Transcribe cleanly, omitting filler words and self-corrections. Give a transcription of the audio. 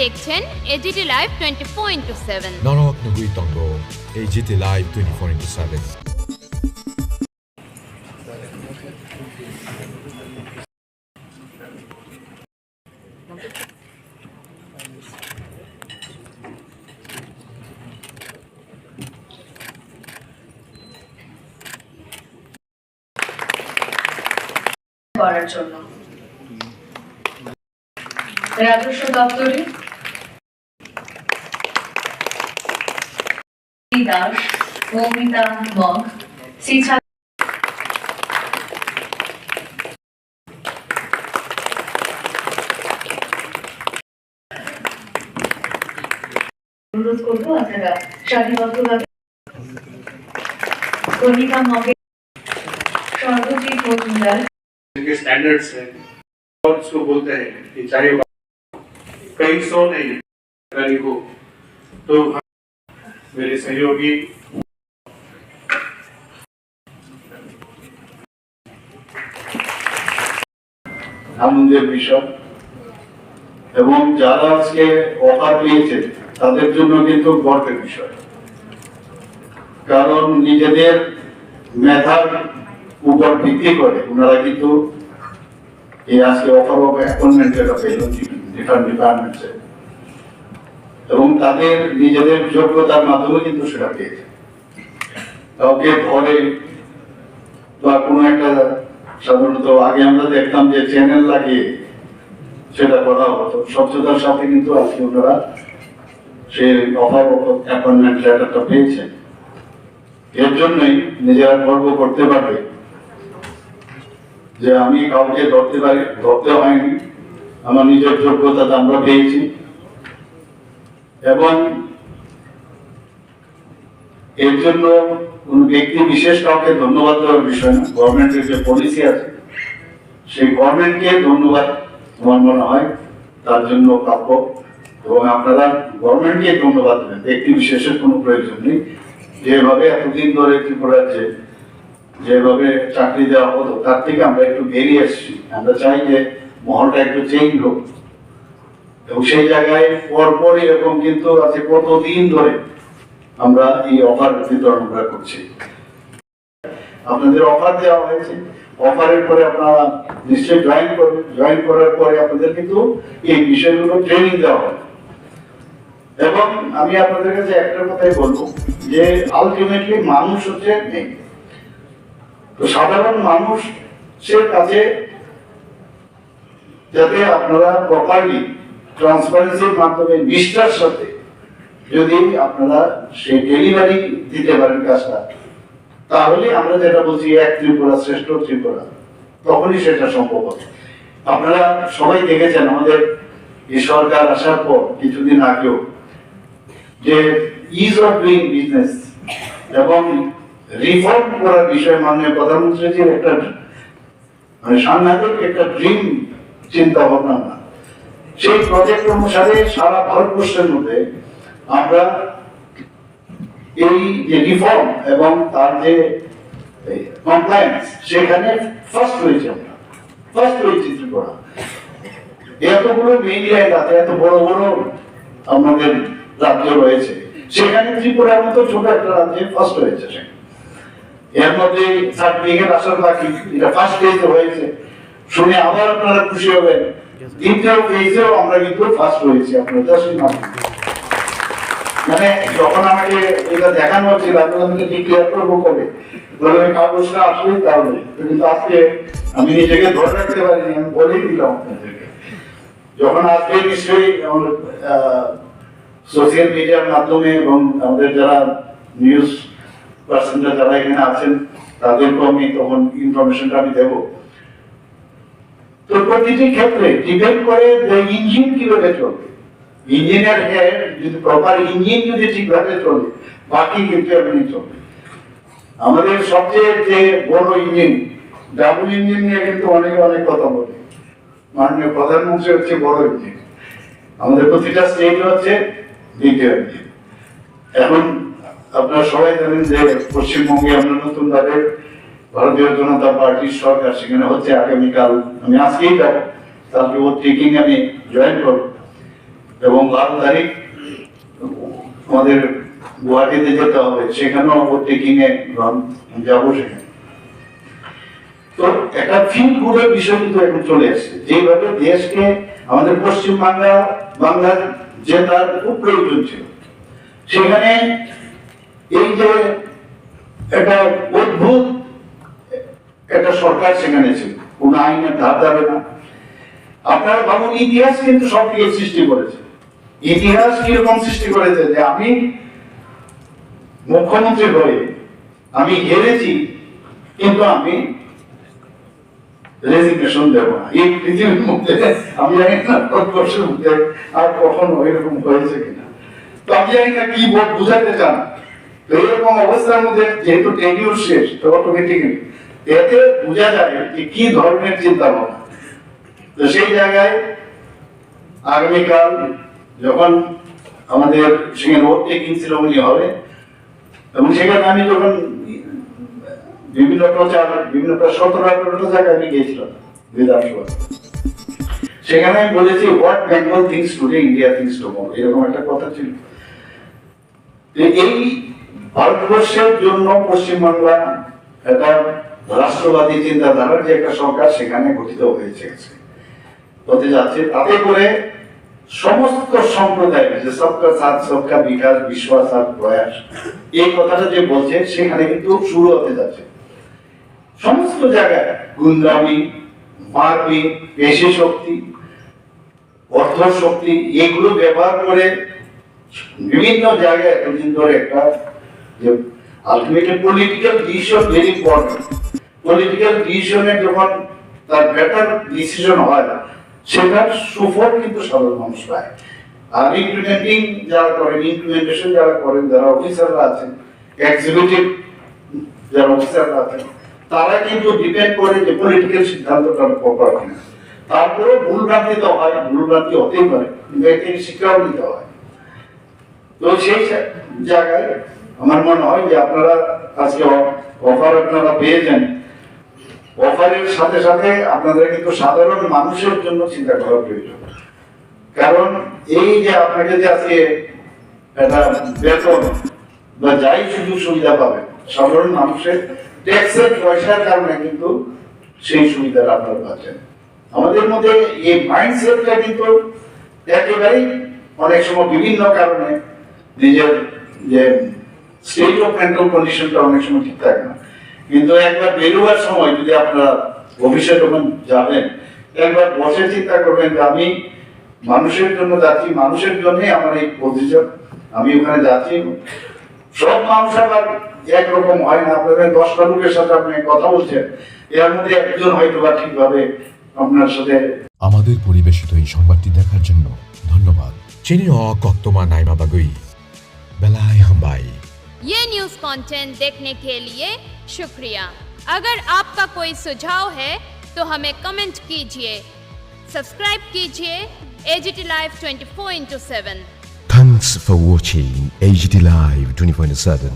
দেখছেন AGT live 24/7 Norok Nugui Tongo, AGT Live 24/7. করার জন্য রাজস্ব দপ্তরে দাস মৌমিতা মগ অনুরোধ করবো আপনারা সারিবদ্ধভাবে কর্মিকা মগের সর্বজিৎ মজুমদার स्टैंडर्ड्स हैं और उसको बोलते हैं कि चाहे कहीं सो नहीं करानी को तो मेरे सहयोगी আনন্দের বিষয় এবং যারা আজকে অফার পেয়েছে তাদের জন্য কিন্তু গর্বের বিষয়, কারণ নিজেদের মেধার উপর ভিত্তি করে ওনারা কিন্তু এই আজকে অফার অফ অ্যাপয়েন্টমেন্ট যেটা পেল ডিফারেন্ট ডিপার্টমেন্টসে এবং তাদের নিজেদের যোগ্যতার মাধ্যমে কিন্তু সেটা পেয়েছে। কাউকে ধরে বা কোনো একটা, সাধারণত আগে আমরা দেখতাম যে চ্যানেল লাগিয়ে সেটা করা হতো, স্বচ্ছতার সাথে কিন্তু আজকে ওনারা সেই অফার অফ অ্যাপয়েন্টমেন্ট লেটারটা পেয়েছেন। এর জন্যই নিজেরা গর্ব করতে পারবে যে আমি কাউকে ধরতে হয়নি, আমার নিজের যোগ্যতা আমরা পেয়েছি। এবং এর জন্য কোন ব্যক্তি বিশেষ কাউকে ধন্যবাদ দেওয়ার বিষয় না, গভর্নমেন্টের যে পলিসি আছে সেই গভর্নমেন্টকে ধন্যবাদ আমার মনে হয় তার জন্য প্রাপ্য, এবং আপনারা গভর্নমেন্টকে ধন্যবাদ দেবেন, ব্যক্তি বিশেষের কোনো প্রয়োজন নেই। যেভাবে এতদিন ধরে ত্রিপুরাতে যেভাবে চাকরি দেওয়া হতো তার থেকে আমরা একটু বেরিয়ে এসেছি, আমরা চাই যে মহলটা একটু চেঞ্জ হোক, এবং সেই জায়গায় পরপর এরকম কিন্তু আছে কতদিন ধরে আমরা এই অফার বিতরণ আমরা করছি। আপনাদের অফার দেওয়া হয়েছে, অফারের পরে আপনারা নিশ্চয়ই জয়েন করবেন, জয়েন করার পরে আপনাদের কিন্তু এই বিষয়গুলো ট্রেনিং দেওয়া হবে। এবং আমি আপনাদের কাছে একটা কথাই বলবো যে আলটিমেটলি মানুষ হচ্ছে নেই, তো সাধারণ মানুষের কাছে যাতে আপনারা প্রপারলি ট্রান্সপারেন্সির মাধ্যমে নিষ্ঠার সাথে যদি আপনারা সেই ডেলিভারি দিতে পারেন কাজটা, তাহলে আমরা যেটা বলছি এক ত্রিপুরা শ্রেষ্ঠ ত্রিপুরা, তখনই সেটা সম্ভব হবে। আপনারা সবাই দেখেছেন আমাদের এই সরকার আসার পর কিছুদিন আগেও যে ইজ অফ ডুইং বিজনেস এবং রিফর্ম করার বিষয়ে মাননীয় প্রধানমন্ত্রীজির একটা মানে সাংঘাতিক একটা ড্রিম চিন্তা ভাবনা, সেই প্রজেক্ট অনুসারে সারা ভারতবর্ষের মধ্যে আমরা এই যে রিফর্ম এবং তার যে কমপ্লায়েন্স সেখানে ফার্স্ট হয়েছে, আমরা ফার্স্ট হয়েছি ত্রিপুরা। এতগুলো মেইন লাইন আছে, এত বড় বড় আমাদের রাজ্য রয়েছে, সেখানে ত্রিপুরার মতো ছোট একটা রাজ্যে ফার্স্ট হয়েছে। এর মধ্যে সার্টিফিকেট আসার বাকি, এটা ফার্স্ট ফেজে হয়েছে, শুনে আবার আপনারা খুশি হবেন। দ্বিতীয় ফেজেও আমরা কিন্তু ফার্স্ট হয়েছি, আপনারা মানে যখন আমাকে এটা দেখানো হচ্ছিল আপনাদেরকে ডিক্লেয়ার করবো কবে, বলে কাগজটা আসলে তাহলে, কিন্তু আজকে আমি নিজেকে ধরে রাখতে পারিনি, আমি বলেই দিলাম আপনাদেরকে। যখন আজকে নিশ্চয়ই সোশ্যাল মিডিয়ার মাধ্যমে এবং আমাদের যারা নিউজ পার্সনরা যারা এখানে আছেন তাদেরকে আমি তখন ইনফরমেশনটা আমি দেবো। তো প্রতিটি ক্ষেত্রে ডিপেন্ড করে যে ইঞ্জিন কিভাবে চলবে, ইঞ্জিনের হেড যদি প্রপার ইঞ্জিন যদি ঠিকভাবে চলে, বাকি কিন্তু এমনি চলবে। আমাদের সবচেয়ে যে বড় ইঞ্জিন ডাবল ইঞ্জিন নিয়ে কিন্তু অনেকে অনেক কথা বলে, মাননীয় প্রধানমন্ত্রী হচ্ছে বড় ইঞ্জিন, আমাদের প্রতিটা স্টেট হচ্ছে দ্বিতীয় ইঞ্জিন। এখন আপনারা সবাই জানেন যে পশ্চিমবঙ্গে আমরা নতুন ভাবে ভারতীয় জনতা পার্টির সরকার সেখানে হচ্ছে আগামীকাল, আমি আজকেই যাবো, কালকে ও ট্রেকিং আমি জয়েন করবো। এবং 12 তারিখ আমাদের গুয়াহাটিতে যেতে হবে, সেখানেও ওভারটেকিং এ যাবো সেখানে। তো একটা ফিল গুডের বিষয় কিন্তু এখন চলে আসছে, যেভাবে দেশকে আমাদের পশ্চিম বাংলার যে তার খুব প্রয়োজন ছিল, সেখানে এই যে একটা অদ্ভুত একটা সরকার সেখানে ছিল, কোন আইনের ধার ধারে না। আপনারা ভাবুন, ইতিহাস কিন্তু সবকিছু সৃষ্টি করেছে। ইতিহাস কিরকম সৃষ্টি করেছে যে আমি মুখ্যমন্ত্রী হয়ে আমি হেরেছি, কিন্তু আমি রেজিগনেশন দেব না। এই পৃথিবীর মধ্যে আমি জানি না ভারতবর্ষের মধ্যে আর কখনো এরকম হয়েছে কিনা। তো আমি জানি না কি বুঝাতে চান। তো এরকম অবস্থার মধ্যে যেহেতু টেনিউর শেষ, তো অটোমেটিক্যালি এতে বোঝা যায় যে কি ধরনের চিন্তা ভাবনা। তো সেই জায়গায় আগামীকাল যখন আমাদের সেখানে ওভারটেকিং সেরেমনি হবে, এবং সেখানে আমি যখন বিভিন্ন প্রায় 17-18টা জায়গায় আমি গিয়েছিলাম বিধানসভা, সেখানে আমি বলেছি what Bengal things today India things tomorrow, এরকম একটা কথা ছিল। এই ভারতবর্ষের জন্য পশ্চিমবাংলা একটা রাষ্ট্রবাদী চিন্তাধারার যে একটা সরকার সেখানে গঠিত হতে যাচ্ছে, তাতে করে সমস্ত সম্প্রদায়ের যে সবকা সাথ সবকা বিকাশ বিশ্বাস আর প্রয়াস, এই কথাটা যে বলছে সেখানে কিন্তু শুরু হতে যাচ্ছে। সমস্ত জায়গায় গুন্ডামি, মারপিট, পেশি শক্তি, অর্থ শক্তি, এগুলো ব্যবহার করে বিভিন্ন জায়গায় এতদিন ধরে একটা যে ultimately political decision very important. Political ডিসিশনে যখন তার বেটার ডিসিশন হয়, সেটার সুফল কিন্তু সাধারণ মানুষ পায়। আর ইমপ্লিমেন্টিং যারা করেন, ইমপ্লিমেন্টেশন যারা করেন, যারা অফিসাররা আছেন, এক্সিকিউটিভ যারা অফিসাররা আছেন, তারা কিন্তু ডিপেন্ড করে যে পলিটিক্যাল সিদ্ধান্তটা প্রপার কিনা। তারপরে ভুলভ্রান্তি তো হয়, ভুলভ্রান্তি হতেই পারে, কিন্তু এর থেকে শিক্ষাও নিতে হয়। তো সেই জায়গায় আমার মনে হয় যে আপনারা আজকে অফার আপনারা পেয়েছেন, অফারের সাথে সাথে আপনাদের কিন্তু সাধারণ মানুষের জন্য চিন্তা করা প্রয়োজন। কারণ এই যে আপনাকে যে আজকে একটা বেতন বা যাই সুযোগ সুবিধা পাবেন, সাধারণ মানুষের ট্যাক্সের পয়সার কারণে কিন্তু সেই সুবিধাটা আপনারা পাচ্ছেন। আমাদের মধ্যে এই মাইন্ডসেটটা কিন্তু একেবারেই অনেক সময় বিভিন্ন কারণে নিজের যে স্টেট অফ মেন্টাল কন্ডিশনটা অনেক সময় ঠিক থাকে না। কিন্তু একবার বেরোবার সময় যদি আপনারা অফিসে যখন যাবেন, একবার বসে চিন্তা করবেন যে আমি মানুষের জন্য যাচ্ছি, মানুষের জন্যই আমার এই পজিশন, আমি ওখানে যাচ্ছি। সব মানুষ আবার একরকম হয় না। আপনাদের 10টা লোকের সাথে আপনি কথা বলছেন, এর মধ্যে একজন হয়তো বা ঠিকভাবে আপনার সাথে। আমাদের পরিবেশিত এই সংবাদটি দেখার জন্য ধন্যবাদ। চিনি কক্তমা নাইমা বাগুই বেলায় হাম্বাই। ये न्यूज़ कंटेंट देखने के लिए शुक्रिया। अगर आपका कोई सुझाव है तो हमें कमेंट कीजिए, सब्सक्राइब कीजिए AGT Live 24/7। Thanks for watching AGT Live 24/7.